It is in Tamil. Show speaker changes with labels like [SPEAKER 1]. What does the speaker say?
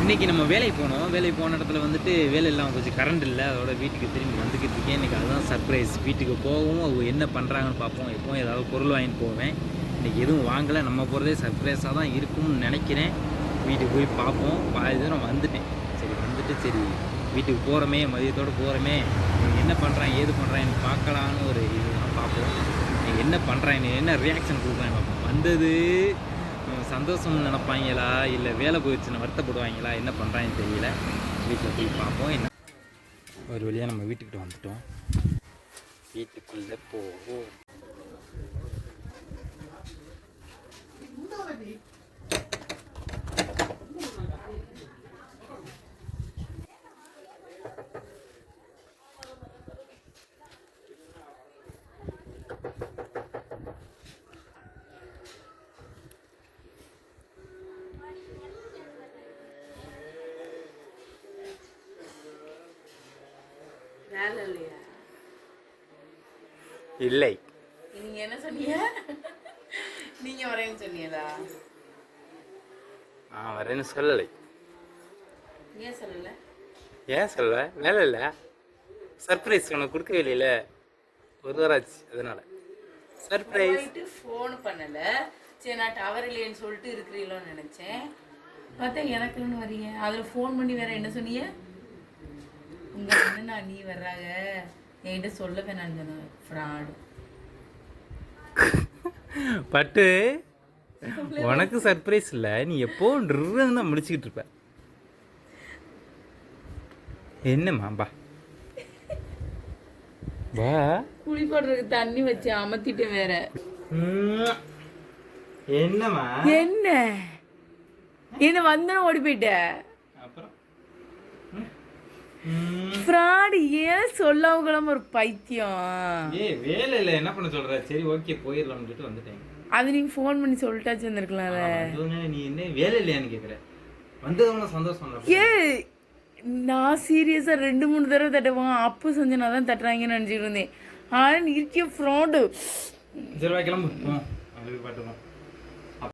[SPEAKER 1] இன்றைக்கி நம்ம வேலைக்கு போனோம். வேலைக்கு போன இடத்துல வந்துட்டு வேலை இல்லாமல் கொஞ்சம் கரண்ட் இல்லை. அதோட வீட்டுக்கு திரும்பி வந்துக்கிட்டு இருக்கேன். இன்றைக்கி அதுதான் சர்ப்ரைஸ். வீட்டுக்கு போகவும் அவங்க என்ன பண்ணுறாங்கன்னு பார்ப்போம். எப்போவும் ஏதாவது பொருள் வாங்கிட்டு போவேன். இன்றைக்கி எதுவும் வாங்கலை. நம்ம போகிறதே சர்ப்ரைஸாக தான் இருக்கும்னு நினைக்கிறேன். வீட்டுக்கு போய் பார்ப்போம். பாதி தூரம் வந்துட்டேன். சரி வீட்டுக்கு போகிறோமே, மதியத்தோடு போகிறோமே, என்ன பண்ணுறான் ஏது பண்ணுறான்னு பார்க்கலான்னு ஒரு இதுதான் பார்ப்போம். என்ன பண்ணுறாங்க, என்ன ரியாக்ஷன் கொடுக்குறாங்க பார்ப்போம். வந்தது சந்தோஷம் நினைப்பாங்களா இல்லை வேலை போயிடுச்சுன்னு வருத்தப்படுவாங்களா, என்ன பண்ணுறாங்கன்னு தெரியல. வீட்டில் போய் பார்ப்போம். என்ன ஒரு வழியாக நம்ம வீட்டுக்கிட்ட வந்துட்டோம். வீட்டுக்குள்ளே போவோம். இல்லை,
[SPEAKER 2] நீங்க என்ன சொன்னீங்க? நீங்க வரேன்னு சொன்னீங்களா?
[SPEAKER 1] வரேன்னு சொல்லலை.
[SPEAKER 2] ஏன் சொல்லல?
[SPEAKER 1] ஏன் சொல்ல? வேலை இல்லை, சர்ப்ரைஸ் உனக்கு கொடுக்கவே இல்லையில, ஒரு வாராச்சு, அதனால சர்ப்ரைஸ்.
[SPEAKER 2] ஃபோன் பண்ணல. சரி, நான் டவர் இல்லைன்னு சொல்லிட்டு இருக்கிறீங்களோன்னு நினைச்சேன். பார்த்தா எனக்குன்னு வரீங்க. அதில் ஃபோன் பண்ணி வேற என்ன சொன்னீங்க? உங்க அண்ணனா நீ வர்றாங்க, என்கிட்ட சொல்ல வேணான்னு சொன்னாங்க. ஃப்ராடு
[SPEAKER 1] பட்டு, உனக்கு சர்ப்ரைஸ் இல்லை. நீ எப்போ தான் முடிச்சுக்கிட்டு இருப்ப. என்னம்மா பா பா,
[SPEAKER 2] குளிப்பாடுறதுக்கு தண்ணி வச்சு அமர்த்திட்டு வேற.
[SPEAKER 1] என்னம்மா
[SPEAKER 2] என்ன என்ன வந்தோம் ஓடி போயிட்ட.
[SPEAKER 1] அப்புறம்
[SPEAKER 2] ஃப்ராடு. ஏன் சொல்லாம ஒரு பைத்தியம்.
[SPEAKER 1] வேலை இல்லை, என்ன பண்ண சொல்ற? சரி ஓகே போயிடலாம்னு சொல்லிட்டு வந்துட்டேன்.
[SPEAKER 2] அது நீங்க ஃபோன் பண்ணி சொல்லிட்டாச்சு வந்திருக்கலாம்ல.
[SPEAKER 1] நீ என்ன வேலை இல்லையான்னு கேட்குற? வந்தவங்க சந்தோஷம்.
[SPEAKER 2] ஏ, நான் சீரியஸா 2-3 தடவை தட்டுவாங்க. அப்பு செஞ்சனா தான் தட்டுறாங்கன்னு நினச்சிட்டு இருந்தேன். ஆனால் இருக்கிய ஃப்ராடு.
[SPEAKER 1] சரி கிளம்பு, பாட்டுவோம்.